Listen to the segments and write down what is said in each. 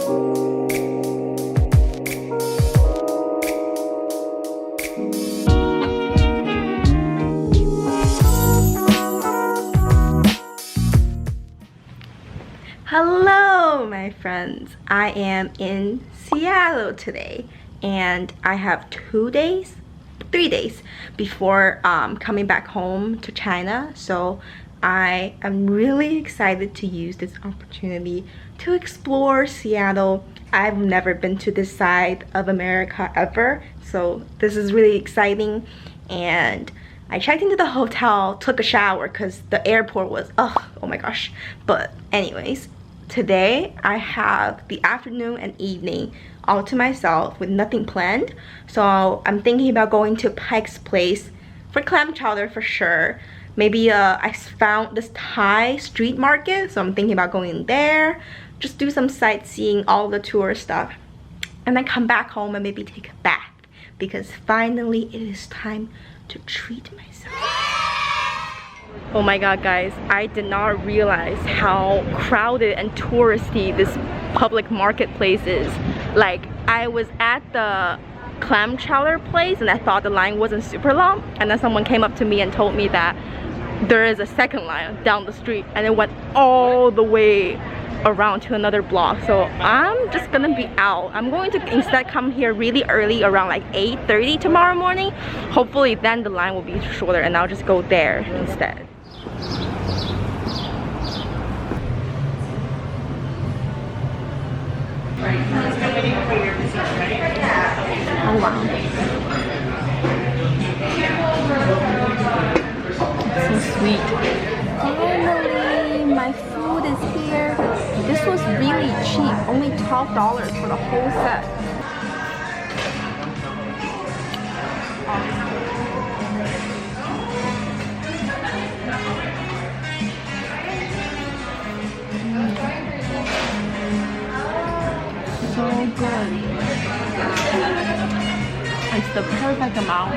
Hello my friends, I am in Seattle today and I have 3 days before coming back home to China, so I am really excited to use this opportunity to explore Seattle. I've never been to this side of America ever, so this is really exciting. And I checked into the hotel, took a shower because the airport was oh my gosh. But anyways, today I have the afternoon and evening all to myself with nothing planned. So I'm thinking about going to Pike's place for clam chowder for sure. Maybe I found this Thai street market, so I'm thinking about going there, just do some sightseeing, all the tourist stuff, and then come back home and maybe take a bath because finally it is time to treat myself. Oh my god guys, I did not realize how crowded and touristy this public marketplace is. Like, I was at the clam chowder place and I thought the line wasn't super long, and then someone came up to me and told me that there is a second line down the street and it went all the way around to another block. So I'm just gonna be out. I'm going to instead come here really early, around like 8:30 tomorrow morning. Hopefully then the line will be shorter and I'll just go there instead. Oh wow. So sweet. Finally, my food is here. This was really cheap, only $12 for the whole set. So good. It's the perfect amount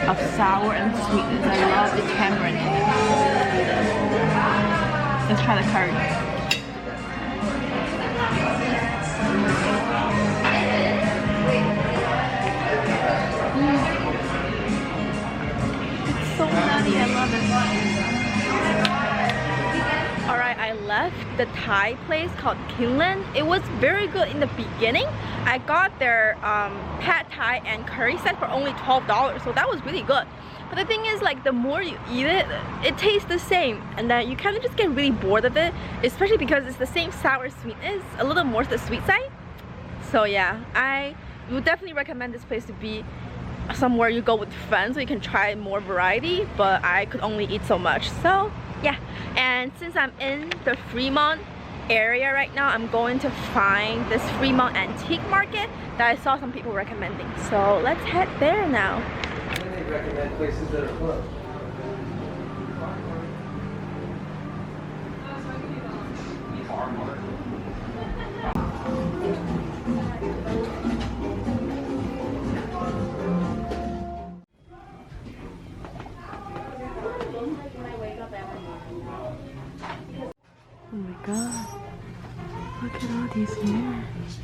of sour and sweetness. I love the tamarind in it. Let's try the curry. It's so nutty, I love it. Alright, I left the Thai place called Kinlan. It was very good in the beginning. I got their pad Thai and curry set for only $12, so that was really good. But the thing is, like, the more you eat it, it tastes the same, and then you kind of just get really bored of it, especially because it's the same sour sweetness, a little more to the sweet side. So yeah, I would definitely recommend this place to be somewhere you go with friends so you can try more variety, but I could only eat so much. So yeah, and since I'm in the Fremont area right now, I'm going to find this Fremont antique market that I saw some people recommending. So let's head there now. They recommend places that are closed. Oh my god, look at all these mirrors.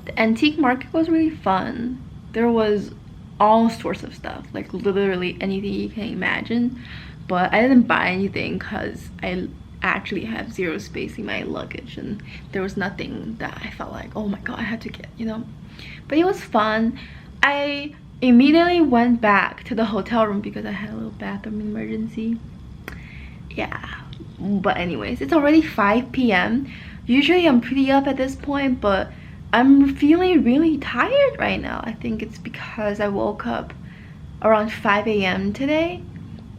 The antique market was really fun. There was all sorts of stuff, like literally anything you can imagine, but I didn't buy anything because I actually have zero space in my luggage and there was nothing that I felt like, oh my god, I had to get, you know. But it was fun. I immediately went back to the hotel room because I had a little bathroom emergency. Yeah, but anyways, it's already 5 p.m. Usually I'm pretty up at this point, but I'm feeling really tired right now. I think it's because I woke up around 5 a.m. today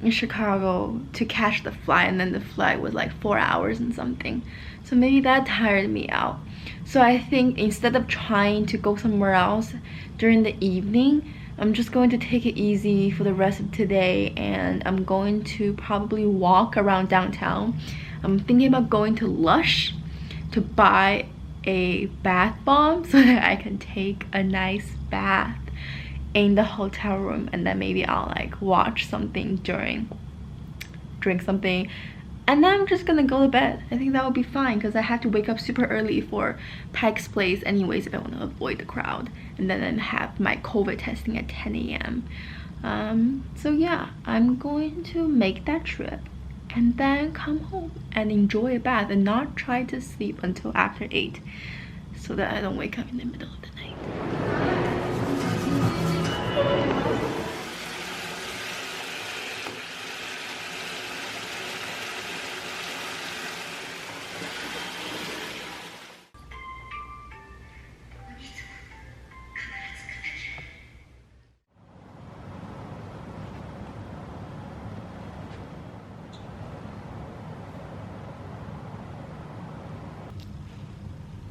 in Chicago to catch the flight, and then the flight was like 4 hours and something. So maybe that tired me out. So I think instead of trying to go somewhere else during the evening, I'm just going to take it easy for the rest of today, and I'm going to probably walk around downtown. I'm thinking about going to Lush to buy a bath bomb so that I can take a nice bath in the hotel room, and then maybe I'll like watch something drink something, and then I'm just gonna go to bed. I think that would be fine because I have to wake up super early for Pike's place anyways if I want to avoid the crowd, and then have my COVID testing at 10 a.m. So yeah, I'm going to make that trip and then come home and enjoy a bath and not try to sleep until after 8 so that I don't wake up in the middle of the night.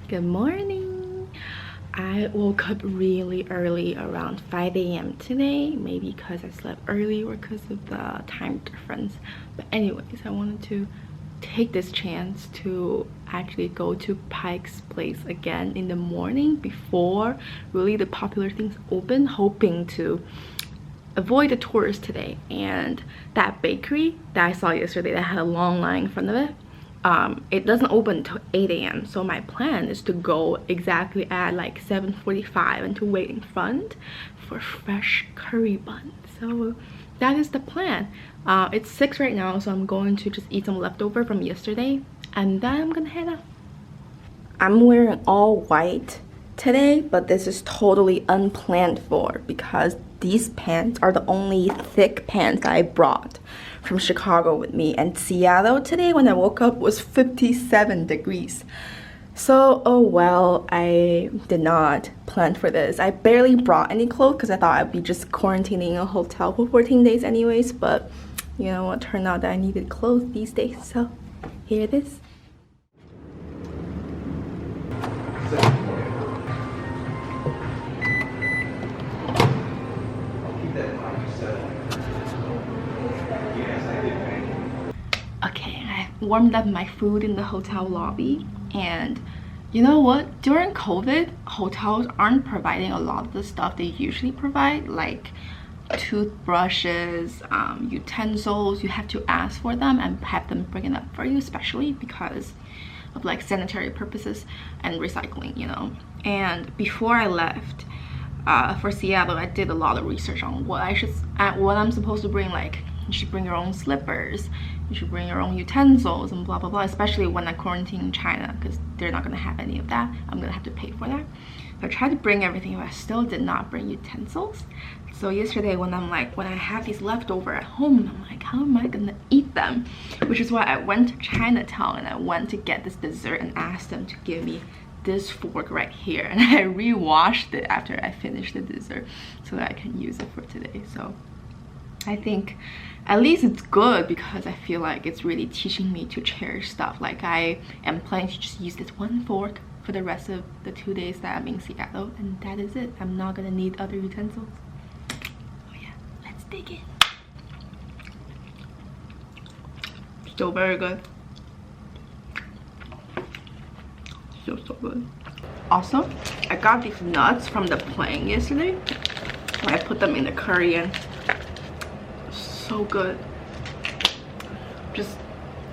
Good morning. I woke up really early, around 5 a.m. today, maybe because I slept early or because of the time difference. But anyways, I wanted to take this chance to actually go to Pike's place again in the morning before really the popular things open, hoping to avoid the tourists today. And that bakery that I saw yesterday that had a long line in front of it, it doesn't open until 8 a.m. so my plan is to go exactly at like 7:45 and to wait in front for fresh curry buns. So that is the plan. It's 6 right now, so I'm going to just eat some leftover from yesterday and then I'm gonna head out. I'm wearing all white today, but this is totally unplanned for because these pants are the only thick pants that I brought from Chicago with me, and Seattle today when I woke up was 57 degrees. So oh well, I did not plan for this. I barely brought any clothes because I thought I'd be just quarantining in a hotel for 14 days anyways, but you know what, turned out that I needed clothes these days, so here it is. Okay, I warmed up my food in the hotel lobby, and you know what? During COVID, hotels aren't providing a lot of the stuff they usually provide, like toothbrushes, utensils. You have to ask for them and have them bring it up for you, especially because of like sanitary purposes and recycling, you know. And before I left for Seattle, I did a lot of research on what I'm supposed to bring. Like, you should bring your own slippers, you should bring your own utensils, and blah blah blah, especially when I quarantine in China because they're not gonna have any of that. I'm gonna have to pay for that. So I tried to bring everything, but I still did not bring utensils. So yesterday when I have these leftover at home, I'm like, how am I gonna eat them? Which is why I went to Chinatown and I went to get this dessert and asked them to give me this fork right here, and I re-washed it after I finished the dessert so that I can use it for today. So I think at least it's good because I feel like it's really teaching me to cherish stuff. Like, I am planning to just use this one fork for the rest of the 2 days that I'm in Seattle, and that is it. I'm not gonna need other utensils. Oh yeah, let's dig in. Still very good. So good. Also, I got these nuts from the plane yesterday. I put them in the curry and so good. Just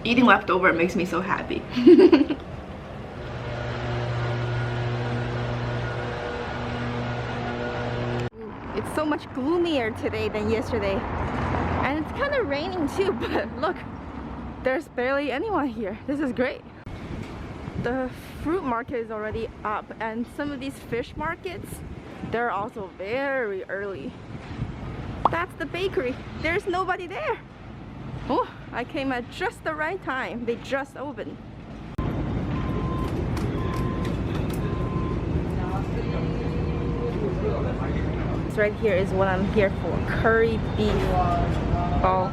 eating leftover makes me so happy. It's so much gloomier today than yesterday, and it's kind of raining too, but look, there's barely anyone here. This is great. The fruit market is already up, and some of these fish markets, they're also very early. That's the bakery. There's nobody there. Oh, I came at just the right time. They just opened. This right here is what I'm here for. Curry beef ball.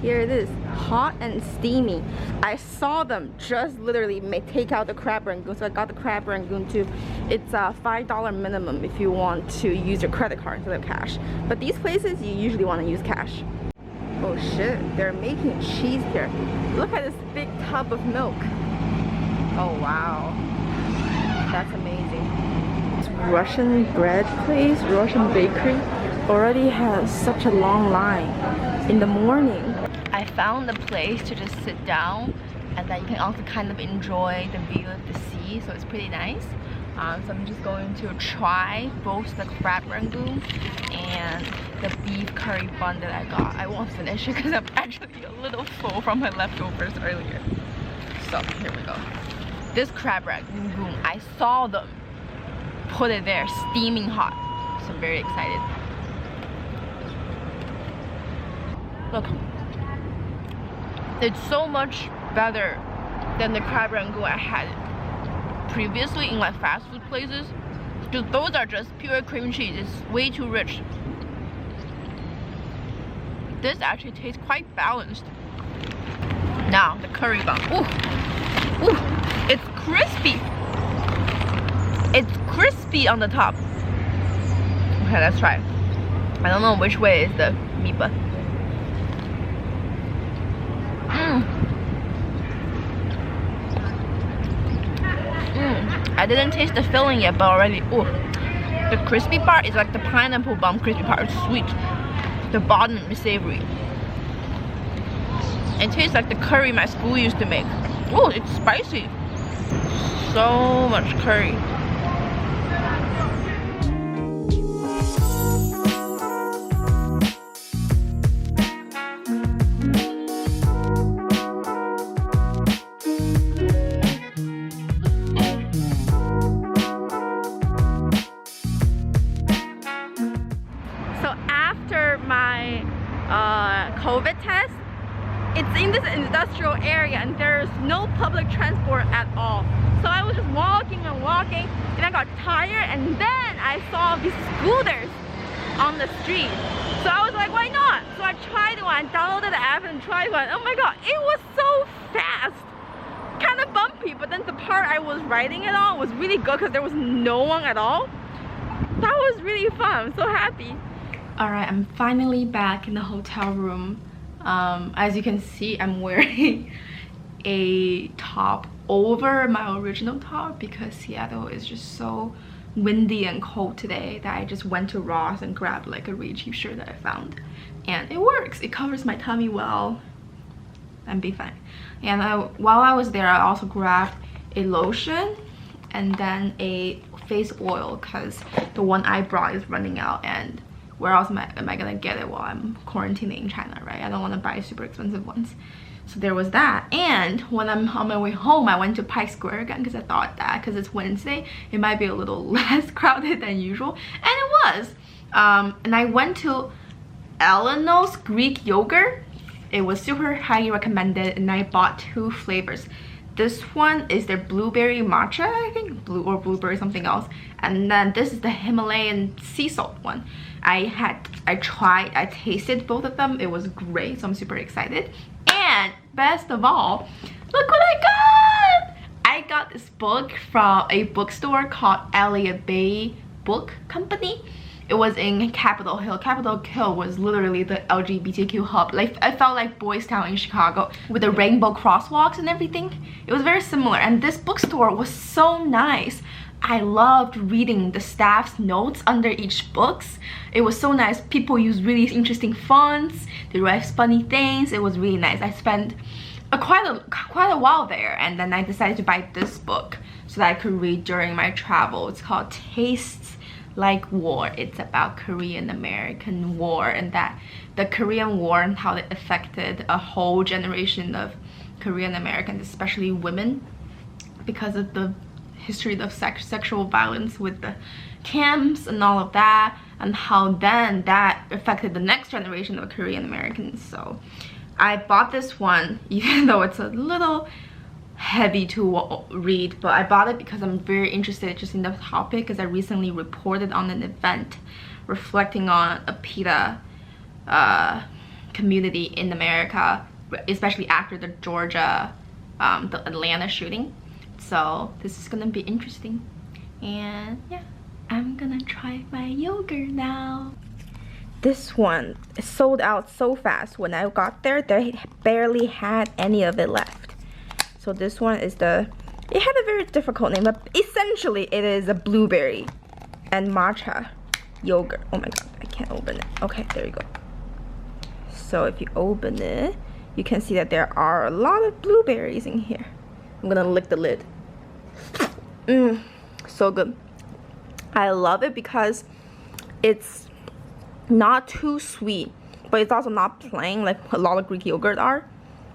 Here it is. hot and steamy. I saw them just literally take out the crab rangoon, so I got the crab rangoon too. It's a $5 minimum if you want to use your credit card instead of cash. But these places, you usually want to use cash. Oh shit, they're making cheese here. Look at this big tub of milk. Oh wow, that's amazing. This Russian bread place, Russian bakery, already has such a long line in the morning. I found a place to just sit down, and then you can also kind of enjoy the view of the sea, so it's pretty nice. So I'm just going to try both the crab rangoon and the beef curry bun that I got. I won't finish it because I'm actually a little full from my leftovers earlier. So here we go. This crab rangoon, I saw them put it there steaming hot, so I'm very excited. Look, it's so much better than the crab rangoon I had previously in like fast food places. Dude, those are just pure cream cheese. It's way too rich. This actually tastes quite balanced. Now the curry bun. Ooh, ooh, it's crispy. It's crispy on the top. Okay, let's try. I don't know which way is the meat bun. I didn't taste the filling yet, but already, ooh, the crispy part is like the pineapple bun crispy part. It's sweet. The bottom is savory. It tastes like the curry my school used to make. Oh, it's spicy. So much curry. COVID test, it's in this industrial area and there's no public transport at all. So I was just walking and walking, and I got tired, and then I saw these scooters on the street. So I was like, why not? So I tried one, downloaded the app and tried one. Oh my god, it was so fast, kind of bumpy, but then the part I was riding it on was really good because there was no one at all. That was really fun. I'm so happy. Alright, I'm finally back in the hotel room. As you can see, I'm wearing a top over my original top because Seattle is just so windy and cold today that I just went to Ross and grabbed like a really cheap shirt that I found. And it works. It covers my tummy well and be fine. And while I was there, I also grabbed a lotion and then a face oil because the one I brought is running out, and where else am I gonna get it while I'm quarantining in China, right? I don't want to buy super expensive ones. So there was that. And when I'm on my way home, I went to Pike Square again because I thought that because it's Wednesday, it might be a little less crowded than usual. And it was. And I went to Ellenos Greek yogurt. It was super highly recommended, and I bought 2 flavors. This one is their blueberry matcha, I think, or blueberry something else. And then this is the Himalayan sea salt one. I tasted both of them. It was great, so I'm super excited. And best of all, look what I got! I got this book from a bookstore called Elliot Bay Book Company. It was in Capitol Hill. Capitol Hill was literally the LGBTQ hub. Like, I felt like Boys Town in Chicago with the rainbow crosswalks and everything. It was very similar, and this bookstore was so nice. I loved reading the staff's notes under each books. It was so nice. People used really interesting fonts. They write funny things. It was really nice. I spent quite a while there, and then I decided to buy this book so that I could read during my travel. It's called Tastes Like War. It's about Korean-American War, and that the Korean War and how it affected a whole generation of Korean Americans, especially women, because of the history of sexual violence with the camps and all of that, and how then that affected the next generation of Korean Americans. So I bought this one even though it's a little heavy to read, but I bought it because I'm very interested just in the topic, because I recently reported on an event reflecting on a PETA community in America especially after the Georgia, the Atlanta shooting. So this is gonna be interesting. And yeah, I'm gonna try my yogurt now. This one sold out so fast. When I got there, they barely had any of it left. So this one is it had a very difficult name, but essentially it is a blueberry and matcha yogurt. Oh my god, I can't open it. Okay, there you go. So if you open it, you can see that there are a lot of blueberries in here. I'm gonna lick the lid. So good. I love it because it's not too sweet, but it's also not plain like a lot of Greek yogurt are.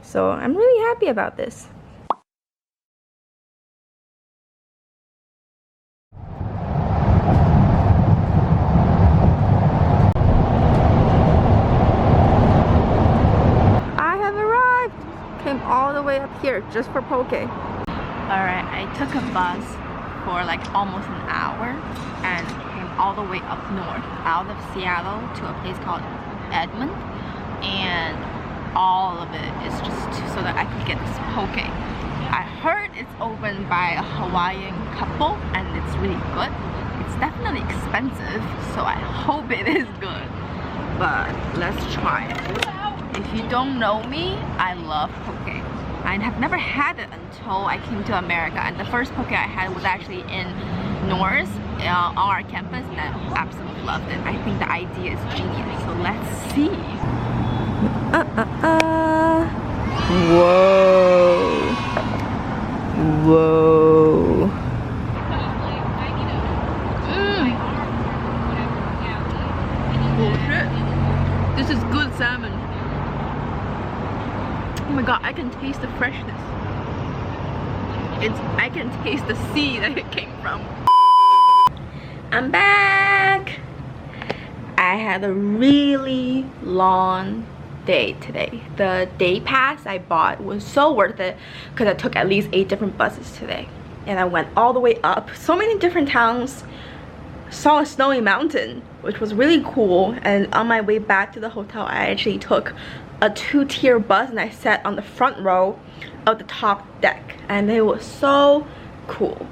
So I'm really happy about this. I have arrived. Came all the way up here just for poke. Alright, I took a bus for like almost an hour and came all the way up north out of Seattle to a place called Edmond, and all of it is just so that I could get this poke. I heard it's opened by a Hawaiian couple and it's really good. It's definitely expensive, so I hope it is good, but let's try it. If you don't know me, I love poke. I have never had it until I came to America, and the first poke I had was actually in Norris on our campus, and I absolutely loved it. I think the idea is genius, so let's see. Whoa. Whoa. Bullshit. This is good salmon. Oh my god, I can taste the freshness. I can taste the sea that it came from. I'm back! I had a really long day today. The day pass I bought was so worth it because I took at least 8 different buses today. And I went all the way up so many different towns. Saw a snowy mountain, which was really cool. And on my way back to the hotel, I actually took a 2-tier bus and I sat on the front row of the top deck, and it was so cool.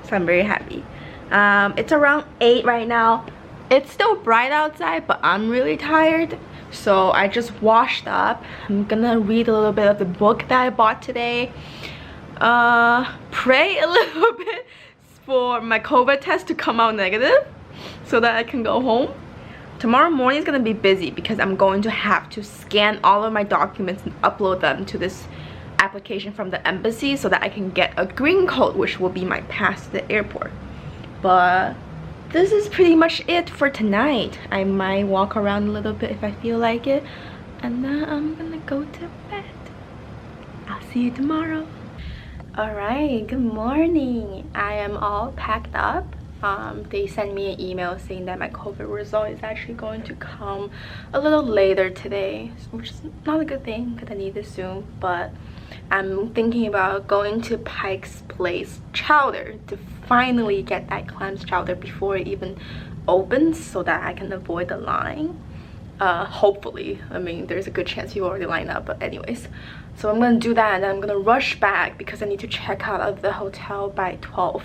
So I'm very happy. It's around 8 right now. It's still bright outside, but I'm really tired, so I just washed up. I'm gonna read a little bit of the book that I bought today, pray a little bit for my COVID test to come out negative so that I can go home. Tomorrow morning is gonna be busy because I'm going to have to scan all of my documents and upload them to this application from the embassy so that I can get a green card, which will be my pass to the airport. But this is pretty much it for tonight. I might walk around a little bit if I feel like it, and then I'm gonna go to bed. I'll see you tomorrow. Alright, good morning. I am all packed up. They sent me an email saying that my COVID result is actually going to come a little later today, which is not a good thing because I need it soon. But I'm thinking about going to Pike's place chowder to finally get that clams chowder before it even opens so that I can avoid the line. Hopefully. I mean, there's a good chance you already lined up, but anyways. So I'm gonna do that, and then I'm gonna rush back because I need to check out of the hotel by 12.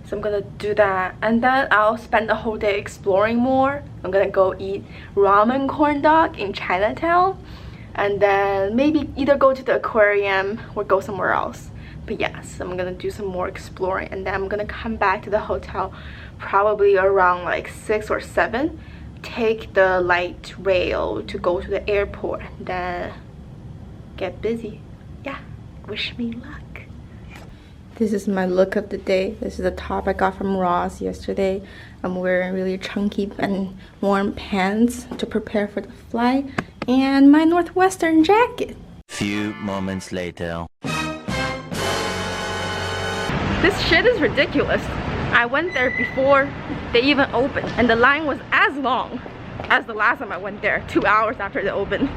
So I'm gonna do that, and then I'll spend the whole day exploring more. I'm gonna go eat ramen corn dog in Chinatown, and then maybe either go to the aquarium or go somewhere else. But yes, I'm gonna do some more exploring, and then I'm gonna come back to the hotel probably around like 6 or 7, take the light rail to go to the airport, and then get busy. Yeah, wish me luck. This is my look of the day. This is the top I got from Ross yesterday. I'm wearing really chunky and warm pants to prepare for the flight, and my Northwestern jacket. Few moments later. This shit is ridiculous. I went there before they even opened, and the line was as long as the last time I went there, 2 hours after they opened.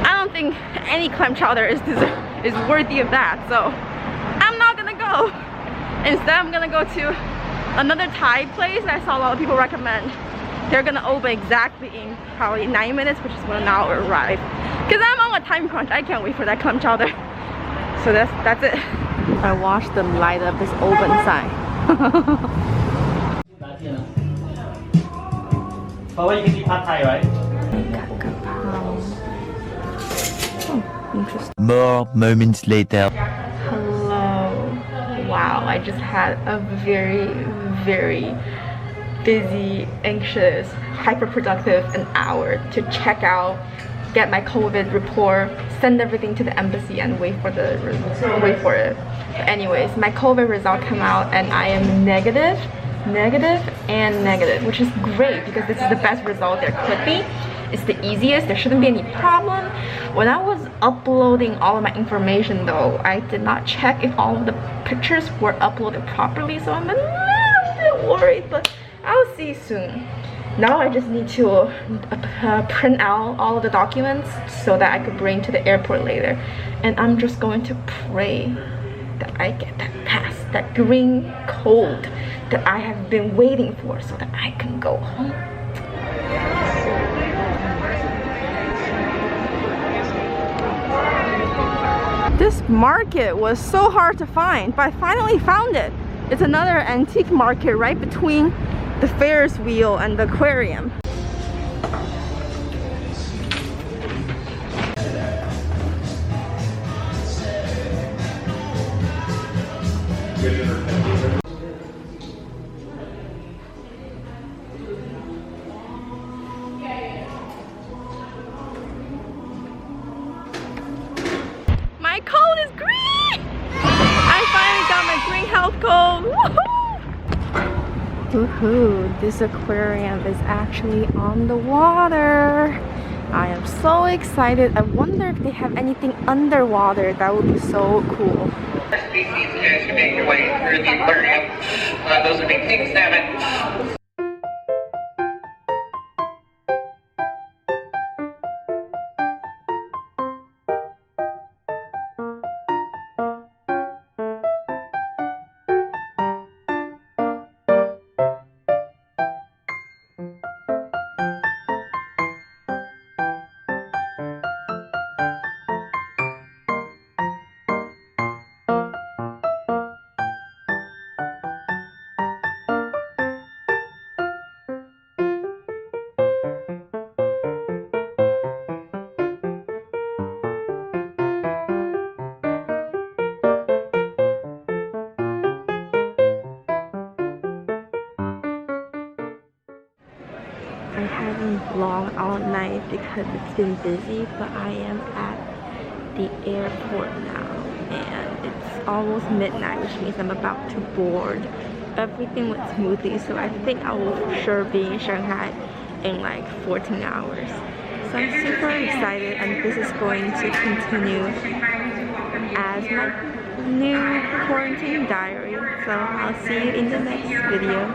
I don't think any clam chowder is worthy of that, so I'm not gonna go. Instead, I'm gonna go to another Thai place that I saw a lot of people recommend. They're gonna open exactly in probably 9 minutes, which is when an hour arrive. Because I'm on a time crunch. I can't wait for that clam chowder. So that's it. I watched them light up this open sign. You can eat pad thai, right? Interesting. More moments later. Hello. Wow, I just had a very busy, anxious, hyper-productive an hour to check out, get my COVID report, send everything to the embassy, and wait for it. But anyways, my COVID result came out and I am negative, which is great because this is the best result there could be. It's the easiest, there shouldn't be any problem. When I was uploading all of my information though, I did not check if all of the pictures were uploaded properly, so I'm a little bit worried, but I'll see soon. Now I just need to print out all of the documents so that I could bring to the airport later. And I'm just going to pray that I get that pass, that green code that I have been waiting for so that I can go home. This market was so hard to find, but I finally found it. It's another antique market right between the Ferris wheel and the aquarium. My code is green! I finally got my green health code! Woohoo! Woohoo! This aquarium is actually on the water. I am so excited. I wonder if they have anything underwater. That would be so cool. Species as you make your way through the aquarium. Those would be king salmon. I haven't vlogged all night because it's been busy, but I am at the airport now and it's almost midnight, which means I'm about to board. Everything went smoothly, so I think I will for sure be in Shanghai in like 14 hours. So I'm super excited, and this is going to continue as my new quarantine diary. So I'll see you in the next video.